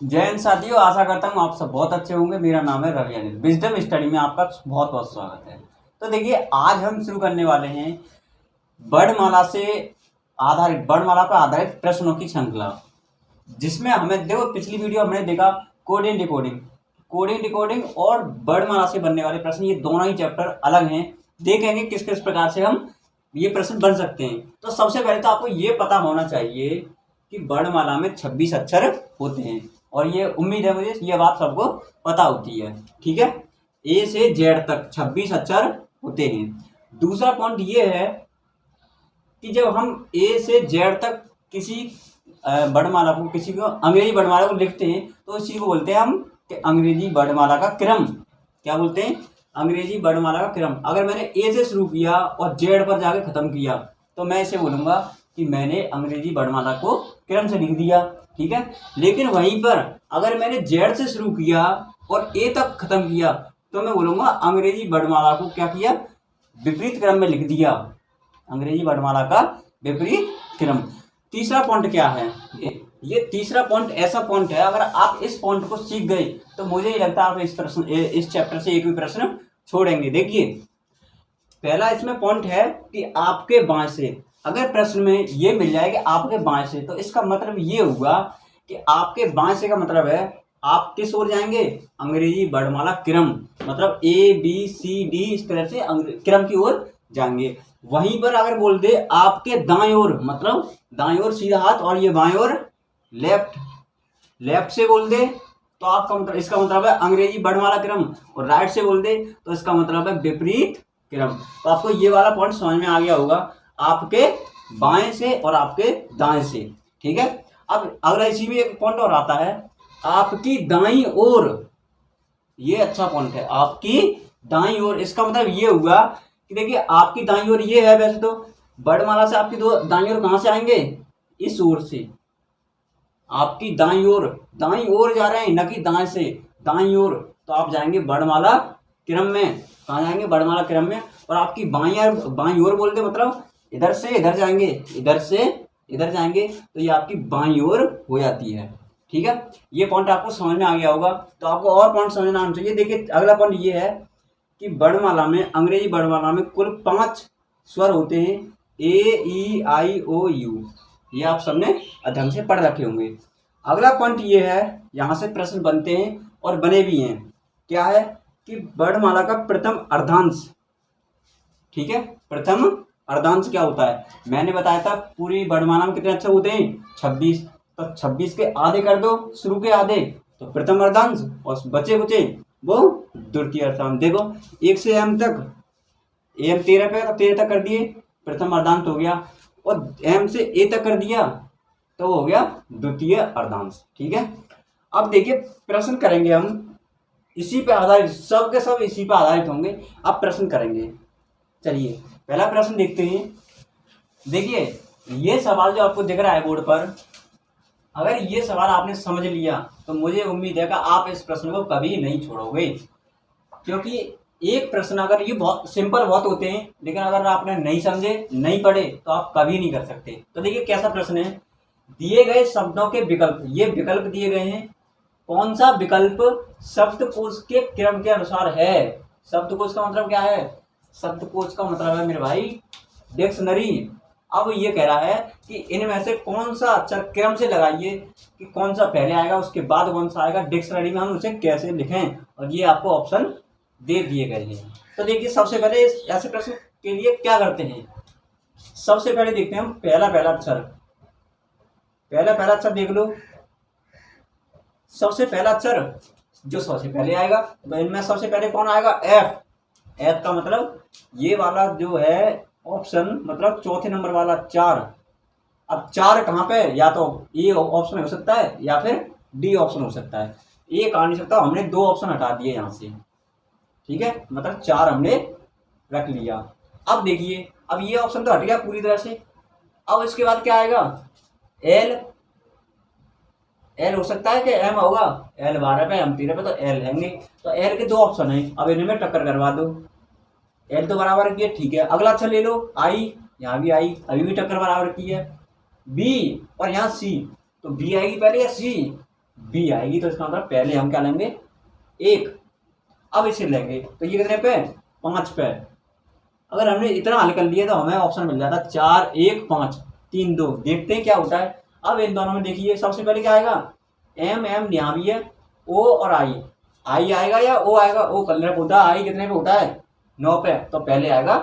जय हिंद साथियों, आशा करता हूँ आप सब बहुत अच्छे होंगे। मेरा नाम है रवि अनिल। विजडम स्टडी में आपका बहुत बहुत स्वागत है। तो देखिए, आज हम शुरू करने वाले हैं वर्णमाला से आधारित, वर्णमाला पर आधारित प्रश्नों की श्रृंखला, जिसमें हमें देखो पिछली वीडियो हमने देखा कोडिंग डिकोडिंग, कोडिंग डिकोडिंग और वर्णमाला से बनने वाले प्रश्न, ये दोनों ही चैप्टर अलग हैं। देखेंगे किस किस प्रकार से हम ये प्रश्न बन सकते हैं। तो सबसे पहले तो आपको ये पता होना चाहिए कि वर्णमाला में 26 अक्षर होते हैं, और ये उम्मीद है मुझे ये बात सबको पता होती है। ठीक है, ए से जेड तक 26 अक्षर होते हैं। दूसरा पॉइंट ये है कि जब हम ए से जेड तक किसी वर्णमाला को, किसी को अंग्रेजी वर्णमाला को लिखते हैं, तो इसी को बोलते हैं हम कि अंग्रेजी वर्णमाला का क्रम। क्या बोलते हैं? अंग्रेजी वर्णमाला का क्रम। अगर मैंने ए से शुरू किया और जेड पर जाके खत्म किया, तो मैं इसे बोलूंगा कि मैंने अंग्रेजी वर्णमाला को क्रम से लिख दिया। ठीक है, लेकिन वहीं पर अगर मैंने जेड से शुरू किया और ए तक खत्म किया, तो मैं बोलूंगा अंग्रेजी वर्णमाला को क्या किया? विपरीत क्रम में लिख दिया। अंग्रेजी वर्णमाला का विपरीत क्रम। तीसरा पॉइंट क्या है? ये तीसरा पॉइंट ऐसा पॉइंट है, अगर आप इस पॉइंट को सीख गए तो मुझे नहीं लगता आप इस चैप्टर से एक भी प्रश्न छोड़ेंगे। देखिए, पहला इसमें पॉइंट है कि आपके बाएं से, अगर प्रश्न में ये मिल जाए कि आपके बाएं से, तो इसका मतलब ये होगा कि आपके बाएं से का मतलब है आप किस ओर जाएंगे? अंग्रेजी वर्णमाला क्रम, मतलब ए बी सी डी इस तरह से क्रम की ओर जाएंगे। वहीं पर अगर बोल दे आपके दाएं ओर, मतलब दाएं ओर सीधा हाथ और ये बाएं ओर लेफ्ट, लेफ्ट से बोल दे तो आपका मतलब, इसका मतलब है अंग्रेजी वर्णमाला क्रम, और राइट से बोल दे तो इसका मतलब है विपरीत क्रम। तो आपको ये वाला पॉइंट समझ में आ गया होगा, आपके बाएं से और आपके दाएं से। ठीक है, अब अगला इसी में एक पॉइंट और आता है, आपकी दाईं ओर। ये अच्छा पॉइंट है, आपकी दाईं ओर। इसका मतलब ये हुआ कि देखिए, आपकी दाईं ओर ये है, वैसे तो वर्णमाला से आपकी दो दाईं ओर कहाँ से आएंगे? इस ओर से। आपकी दाईं ओर जा रहे हैं, न कि दाएं से, दाईं ओर। तो आप जाएंगे वर्णमाला क्रम में। कहाँ जाएंगे? वर्णमाला क्रम में। और आपकी बाईं ओर बोलते मतलब इधर से इधर जाएंगे, इधर से इधर जाएंगे, तो ये आपकी बाईं ओर हो जाती है। ठीक है, ये पॉइंट आपको समझ में आ गया होगा। तो आपको और पॉइंट समझना आना चाहिए। देखिए, अगला पॉइंट ये है कि वर्णमाला में, अंग्रेजी वर्णमाला में कुल 5 स्वर होते हैं, ए ई आई ओ यू। ये आप सबने ढंग से पढ़ रखे होंगे। अगला पॉइंट ये है, यहाँ से प्रश्न बनते हैं और बने भी हैं। क्या है कि वर्णमाला का प्रथम अर्धांश। ठीक है, प्रथम अर्धांश क्या होता है? मैंने बताया था पूरी वर्णमाला में कितने अक्षर होते हैं? 26। तो 26 के आधे कर दो, शुरू के आधे, तो प्रथम अर्धांश, और बचे कुचे वो द्वितीय अर्धांश। देखो, 1 से m तक, m 13 पे, तो 13 तक कर दिए, प्रथम अर्धांश हो गया। और m से a तक कर दिया तो हो गया द्वितीय अर्धांश। ठीक है, अब देखिए प्रश्न करेंगे हम इसी पे आधारित, सब के सब इसी पे आधारित होंगे। अब प्रश्न करेंगे। चलिए पहला प्रश्न देखते हैं। देखिए, ये सवाल जो आपको दिख रहा है बोर्ड पर, अगर ये सवाल आपने समझ लिया तो मुझे उम्मीद है कि आप इस प्रश्न को कभी नहीं छोड़ोगे। क्योंकि एक प्रश्न, अगर ये बहुत सिंपल बहुत होते हैं, लेकिन अगर आपने नहीं समझे, नहीं पढ़े, तो आप कभी नहीं कर सकते। तो देखिए कैसा प्रश्न है। दिए गए शब्दों के विकल्प, ये विकल्प दिए गए हैं, कौन सा विकल्प शब्दकोश के क्रम के अनुसार है? शब्दकोश का मतलब क्या है? शब्दकोश का मतलब है मेरे भाई डिक्शनरी। अब ये कह रहा है कि इनमें से कौन सा अक्षर क्रम से लगाइए कि कौन सा पहले आएगा, उसके बाद कौन सा आएगा, डिक्शनरी में हम उसे कैसे लिखें, और ये आपको ऑप्शन दे दिए गए हैं। तो देखिए, सबसे पहले ऐसे प्रश्न के लिए क्या करते हैं, सबसे पहले देखते हैं हम पहला अक्षर। पहला अक्षर देख लो। सबसे पहला अक्षर जो सबसे पहले आएगा, तो इनमें सबसे पहले कौन आएगा? एफ। एफ का मतलब ये वाला जो है ऑप्शन, मतलब चौथे नंबर वाला 4। अब 4 कहाँ पे? या तो ए ऑप्शन हो सकता है या फिर डी ऑप्शन हो सकता है। ए कहा नहीं सकता, हमने 2 ऑप्शन हटा दिए यहाँ से। ठीक है, मतलब 4 हमने रख लिया। अब देखिए, अब ये ऑप्शन तो हट गया पूरी तरह से। अब इसके बाद क्या आएगा? एल। एल हो सकता है कि एम होगा? एल 12 पे, एम 13 पे, तो एल लेंगे। तो एल के 2 ऑप्शन है, अब इनमें टक्कर करवा दो। एल तो बराबर की है, ठीक है। अगला अच्छा ले लो, आई। यहाँ भी आई, अभी भी टक्कर बराबर की है। बी और यहाँ सी, तो बी आएगी पहले या सी? बी आएगी, तो इसका मतलब पहले हम क्या लेंगे 1। अब इसे लेंगे तो ये कितने पे 5 पे। अगर हमने इतना हल कर लिया तो हमें ऑप्शन मिल जाता 4 1 5 3 2। देखते हैं क्या होता है। अब इन दोनों में देखिए सबसे पहले क्या आएगा, एम एम यहाँ भी है, ओ और आई। आई आएगा या ओ आएगा, ओ कलर पे होता है, आई कितने पे होता है 9 पे, तो पहले आएगा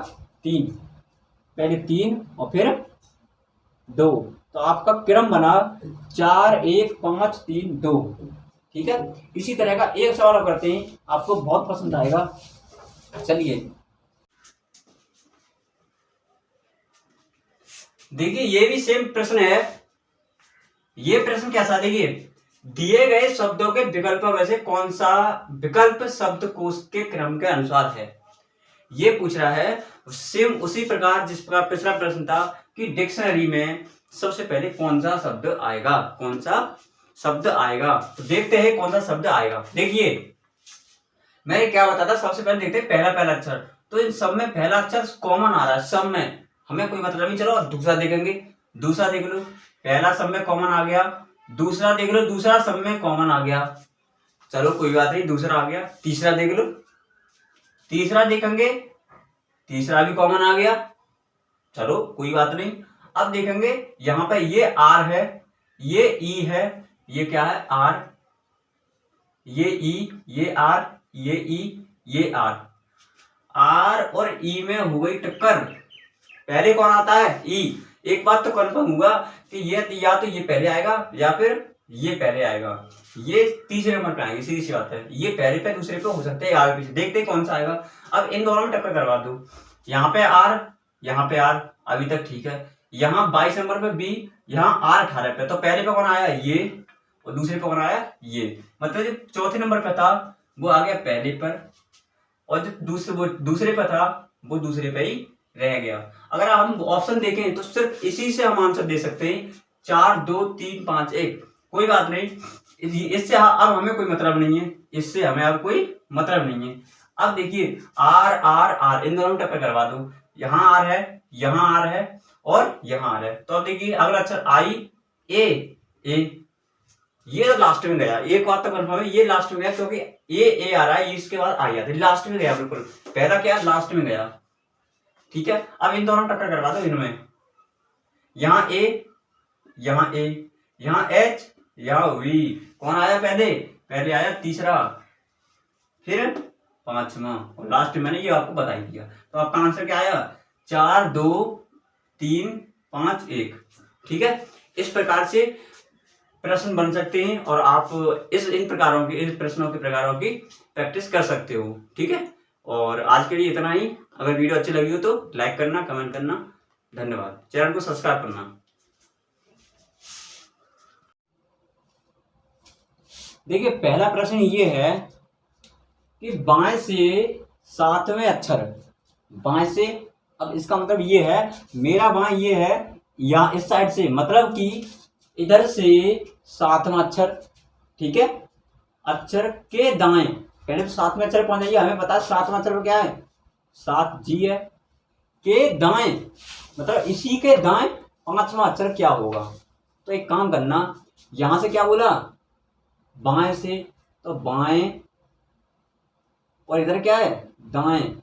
3, पहले 3 और फिर 2। तो आपका क्रम बना 4 1 5 3 2। ठीक है, इसी तरह का एक सवाल और करते हैं, आपको बहुत पसंद आएगा। चलिए देखिए ये भी सेम प्रश्न है। ये प्रश्न कैसा, देखिए दिए गए शब्दों के विकल्पों में से कौन सा विकल्प शब्दकोश के क्रम के अनुसार है, ये पूछ रहा है। सेम उसी प्रकार जिस प्रकार पिछला प्रश्न था कि डिक्शनरी में सबसे पहले कौन सा शब्द आएगा, कौन सा शब्द आएगा। तो देखते हैं कौन सा शब्द आएगा। देखिए मैंने क्या बताया था, सबसे पहले देखते हैं पहला अक्षर। तो इन सब में पहला अक्षर कॉमन आ रहा है, सब में हमें कोई मतलब नहीं। चलो दूसरा देखेंगे, दूसरा देख लो, पहला सब में कॉमन आ गया। दूसरा देख लो, दूसरा सब में कॉमन आ गया, चलो कोई बात नहीं, दूसरा आ गया। तीसरा देख लो, तीसरा देखेंगे, तीसरा भी कॉमन आ गया, चलो कोई बात नहीं। अब देखेंगे यहाँ पे ये आर है, ये ई है, ये क्या है आर, ये ई, ये आर, ये ई, ये आर। आर और ई में हो गई टक्कर, पहले कौन आता है ई। एक बात तो कंफर्म हुआ कि ये या तो ये पहले आएगा या फिर ये पहले आएगा, ये तीसरे नंबर पे आएंगे, सीधी सी बात है। ये पहले पे दूसरे पे हो सकते हैं आगे पीछे, देखते हैं कौन सा आएगा। अब इन दोनों में टक्कर करवा दो, यहाँ पे आर, यहाँ पे आर, अभी तक ठीक है। यहाँ 22 नंबर पे बी, यहाँ आर 18 पे, तो पहले पे कौन आया ये और दूसरे पे कौन आया ये। मतलब जो चौथे नंबर पे था वो आ गया पहले पर, और जो दूसरे पे था वो दूसरे पे ही रह गया। अगर हम ऑप्शन देखें तो सिर्फ इसी से हम आंसर दे सकते हैं, 4 2 3 5 1। कोई बात नहीं, इससे अब हमें कोई मतलब नहीं है, इससे हमें अब कोई मतलब नहीं है। अब देखिए आर आर आर, इन दोनों में टक्कर करवा दो, यहाँ आर है, यहाँ आर है और यहाँ आर है। तो अब देखिए अगला अक्षर आई ए, ए ये तो लास्ट में गया। एक बात तो कंफर्म है, ये लास्ट में गया क्योंकि ए आ रहा है, इसके बाद आई आती है, लास्ट में गया बिल्कुल। पहला क्या लास्ट में गया, ठीक है। अब इन दोनों टक्कर करवा दो इनमें, यहाँ ए, यहाँ ए, यहाँ एच, यहाँ वी। कौन आया पहले, पहले आया तीसरा, फिर पांचवा और लास्ट में मैंने ये आपको बता ही दिया। तो आपका आंसर क्या आया 4 2 3 5 1। ठीक है, इस प्रकार से प्रश्न बन सकते हैं और आप इन प्रश्नों के प्रकारों की प्रैक्टिस कर सकते हो। ठीक है, और आज के लिए इतना ही। अगर वीडियो अच्छी लगी हो तो लाइक करना, कमेंट करना, धन्यवाद। चैनल को सब्सक्राइब करना। देखिए पहला प्रश्न ये है कि बाएं से 7वें अक्षर, बाएं से, अब इसका मतलब ये है मेरा बाएं ये है या इस साइड से, मतलब कि इधर से 7वां अक्षर, ठीक है, अक्षर के दाएं, पहले तो 7वें अक्षर पहुंच जाइए। हमें पता है 7वां अक्षर क्या है 7 जी है, के दाएं मतलब इसी के दाएं 5वां अक्षर क्या होगा। तो एक काम करना, यहां से क्या बोला बाएं से, तो बाएं और इधर क्या है दाएं।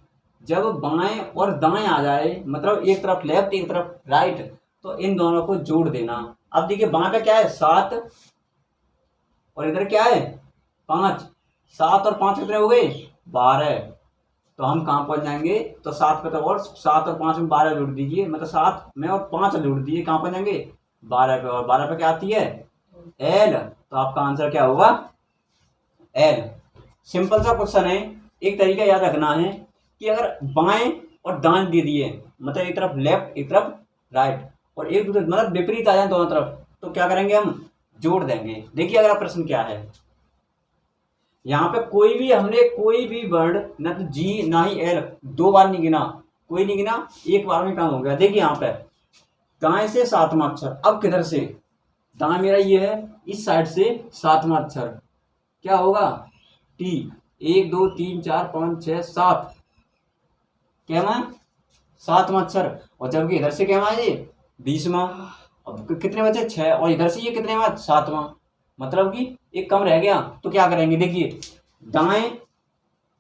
जब बाएं और दाएं आ जाए मतलब एक तरफ लेफ्ट एक तरफ राइट, तो इन दोनों को जोड़ देना। अब देखिए बाएं पे क्या है 7 और इधर क्या है 5, 7 और 5 कितने हो गए 12। तो हम कहाँ पहुंच जाएंगे, तो 7 पे तो और 7 और 5 में 12 जोड़ दीजिए, मतलब 7 में और 5 जोड़ दीजिए, कहाँ पहुंच जाएंगे 12 पे, और 12 पे क्या आती है एल। तो आपका आंसर क्या होगा एल। सिंपल सा क्वेश्चन है। एक तरीका याद रखना है कि अगर बाएं और दाएं दे दिए, मतलब एक तरफ लेफ्ट एक तरफ राइट, और एक दूसरे मतलब विपरीत आ जाए दोनों तरफ, तो क्या करेंगे हम जोड़ देंगे। देखिए अगला प्रश्न क्या है, यहाँ पे हमने कोई भी वर्ड ना तो जी ना ही एल 2 बार नहीं गिना, कोई नहीं गिना, एक बार में काम हो गया। देखिए यहाँ पे दाएं से 7वां अक्षर, अब किधर से, दाएं मेरा ये है, इस साइड से 7वां अक्षर क्या होगा टी, 1 2 3 4 5 6 7, क्या मैं 7वां अक्षर, और जबकि इधर से क्या है 20वां। अब कितने बचे 6, और इधर से ये कितने 7वां, मतलब कि एक कम रह गया तो क्या करेंगे, देखिए दाएं,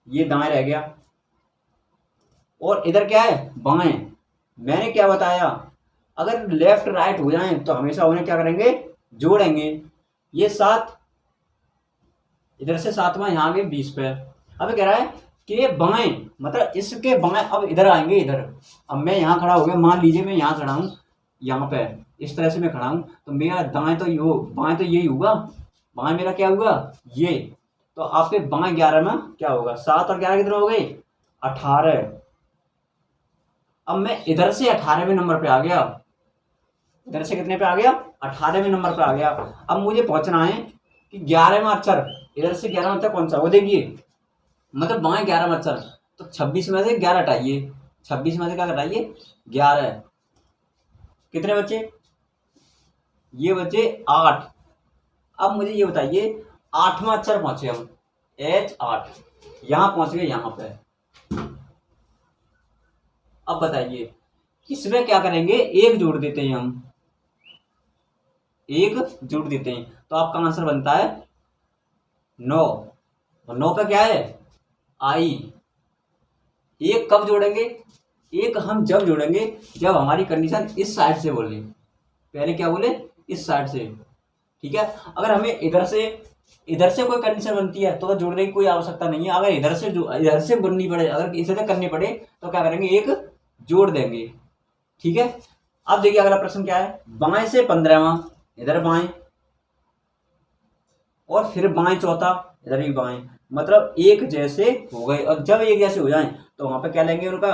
ये दाएं रह गया और इधर क्या है बाएं। मैंने क्या बताया, अगर लेफ्ट राइट हो जाए तो हमेशा उन्हें क्या करेंगे, जोड़ेंगे। ये 7, इधर से 7वां यहाँ गए 20 पे। अब कह रहा है कि बाएं, मतलब इसके बाएं, अब इधर आएंगे इधर। अब मैं यहाँ खड़ा हो गया, मान लीजिए मैं यहाँ खड़ा हूँ, यहाँ पे इस तरह से मैं खड़ा हूँ, तो मेरा दाएं तो ये बाएं तो यही होगा, बाएं मेरा क्या हुआ ये। तो आपके बाएं 11 में क्या होगा, 7 और 11 कितने हो गए 18। अब मैं इधर से 18वें नंबर पे आ गया, इधर से कितने पे आ गया 18वें नंबर पे आ गया। अब मुझे पहुंचना है कि 11वां अक्षर, इधर से 11वां अक्षर कौन सा, वो देखिए मतलब बाएं 11वां अक्षर, तो 26 में से 11 हटाइए, 26 में से क्या घटाइए 11, कितने बचे, ये बचे 8। अब मुझे ये बताइए 8वां अक्षर पहुंचे हम, H8, यहां पहुंच गए यहाँ पे। अब बताइए इसमें क्या करेंगे, एक जोड़ देते हैं हम, एक जोड़ देते हैं, तो आपका आंसर बनता है 9। और 9 का क्या है आई। एक कब जोड़ेंगे, एक हम जब जोड़ेंगे जब हमारी कंडीशन इस साइड से बोले, पहले क्या बोले इस साइड से, ठीक है। अगर हमें इधर से कोई कंडीशन बनती है तो जोड़ने की कोई आवश्यकता नहीं है। अगर इधर से बननी पड़े, अगर इसे करनी पड़े तो क्या करेंगे, एक जोड़ देंगे, ठीक है। अब देखिए अगला प्रश्न क्या है, बाएं से 15वां, इधर बाएं, और फिर बाएं चौथा, इधर भी बाएं, मतलब एक जैसे हो गए। और जब एक जैसे हो जाएं तो वहां पे क्या लेंगे, उनका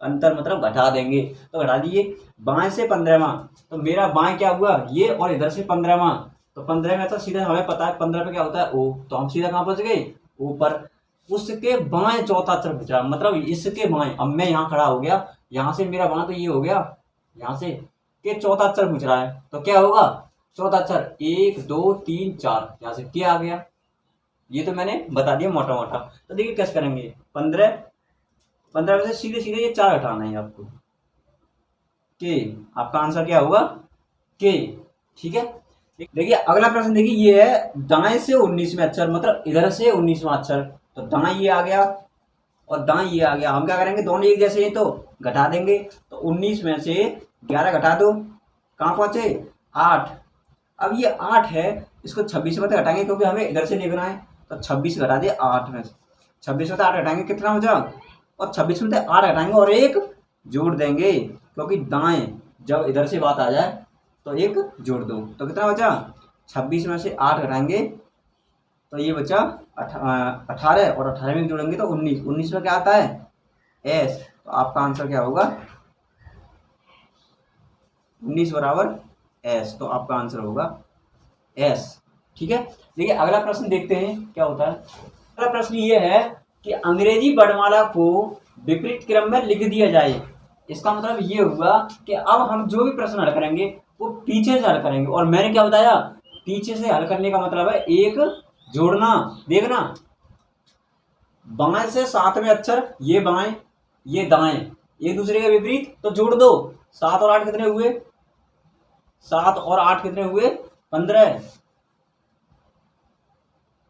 अंतर मतलब घटा देंगे। तो घटा दीजिए बाएं से 15वां, तो मेरा बाएं क्या हुआ ये, और इधर से 15वां, तो 15 में तो सीधा हमें पता है 15 पे क्या होता है ओ, तो हम सीधा कहाँ पहुंच गए ऊपर। उसके बाएं चौथा अक्षर पूछा, मतलब इसके बाएं। अब मैं यहाँ खड़ा हो गया, यहाँ से मेरा बाएं तो ये हो गया, यहाँ से के चौथा अक्षर पूछ रहा है, तो क्या होगा चौथा अक्षर 1 2 3 4, यहाँ से क्या आ गया, ये तो मैंने बता दिया मोटा मोटा। तो देखिए कैसे करेंगे, 15 में से सीधे सीधे ये 4 हटाना है आपको, के आपका आंसर क्या होगा के, ठीक है। देखिए अगला प्रश्न, देखिए ये है दाएं से 19वें अक्षर, मतलब इधर से 19वां अक्षर, तो दाएं ये आ गया और दाएं ये आ गया। हम क्या करेंगे, दोनों एक जैसे हैं तो घटा देंगे, तो 19 में से 11 घटा दो, कहाँ पहुंचे 8। अब ये 8 है, इसको 26 में से घटाएंगे क्योंकि हमें इधर से देखना है, तो 26 घटा दिए 8 में से, 26 में से 8 घटाएंगे कितना हो जाए, और 26 में से 8 घटाएंगे और एक जोड़ देंगे, क्योंकि दाएं जब इधर से बात आ जाए तो एक जोड़ दो, तो कितना बचा 26 में से 8 घटाएंगे तो ये बचा 18, और 18 में जोड़ेंगे तो 19, 19 में क्या आता है एस, तो आपका आंसर क्या होगा 19 बराबर एस, तो आपका आंसर होगा एस, ठीक है। देखिए अगला प्रश्न देखते हैं क्या होता है। अगला प्रश्न ये है कि अंग्रेजी वर्णमाला को विपरीत क्रम में लिख दिया जाए। इसका मतलब ये हुआ कि अब हम जो भी प्रश्न हल करेंगे वो पीछे से हल करेंगे, और मैंने क्या बताया, पीछे से हल करने का मतलब है एक जोड़ना। देखना बाएं से 7वें अक्षर, ये बाएं ये दाएं, एक दूसरे के विपरीत, तो जोड़ दो, 7 और 8 कितने हुए, 7 और 8 कितने हुए 15,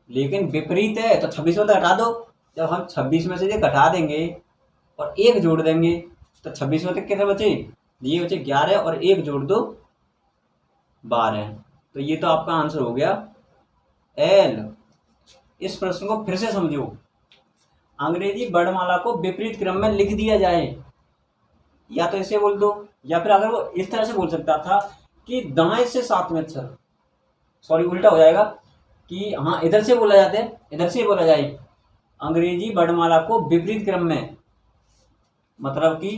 लेकिन विपरीत है तो 26 में तो हटा दो। जब हम 26 में से ये घटा देंगे और एक जोड़ देंगे तो 26 में तक कितने बचे, ये बचे 11, और एक जोड़ दो 12, तो ये तो आपका आंसर हो गया एल। इस प्रश्न को फिर से समझो, अंग्रेजी वर्णमाला को विपरीत क्रम में लिख दिया जाए, या तो ऐसे बोल दो, या फिर अगर वो इस तरह से बोल सकता था कि दाएं से 7वें अक्षर, सॉरी उल्टा हो जाएगा कि हाँ इधर से बोला जाता है, इधर से बोला जाए अंग्रेजी वर्णमाला को विपरीत क्रम में, मतलब कि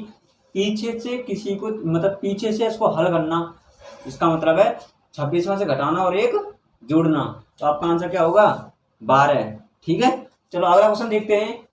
पीछे से किसी को, मतलब पीछे से इसको हल करना, इसका मतलब है 26 में से घटाना और एक जोड़ना, तो आपका आंसर क्या होगा 12, ठीक है। चलो अगला क्वेश्चन देखते हैं।